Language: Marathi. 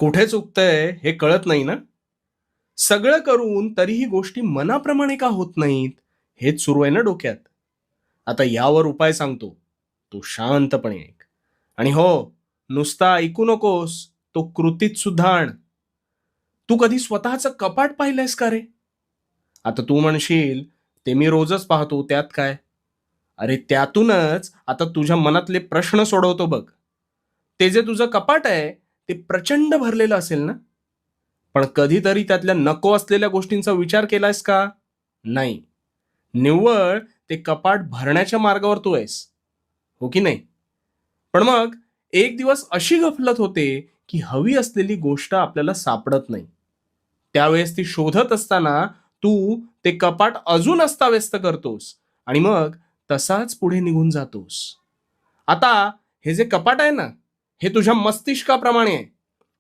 कुठे चुकतंय हे कळत नाही ना? सगळं करून तरीही गोष्टी मनाप्रमाणे का होत नाहीत? हेच सुरू आहे ना डोक्यात. आता यावर उपाय सांगतो. तू शांतपणे ऐक. आणि हो, नुसता ऐकू नकोस, तो कृतीत सुद्धा आण. तू कधी स्वतःचं कपाट पाहिलंयस का रे? आता तू म्हणशील, ते मी रोजच पाहतो, त्यात काय? अरे त्यातूनच आता तुझ्या मनातले प्रश्न सोडवतो बघ. ते जे तुझं कपाट आहे, ते प्रचंड भरलेलं असेल ना? पण कधीतरी त्यातल्या नको असलेल्या गोष्टींचा विचार केलायस का? नाही. निव्वळ ते कपाट भरण्याच्या मार्गावर तू आहेस. हो की नाही? पण मग एक दिवस अशी गफलत होते, की हवी असलेली गोष्ट आपल्याला सापडत नाही. त्यावेळेस ती शोधत असताना तू ते कपाट अजून अस्ताव्यस्त करतोस आणि मग तसाच पुढे निघून जातोस. आता हे जे कपाट आहे ना, हे तुझ्या मस्तिष्काप्रमाणे आहे.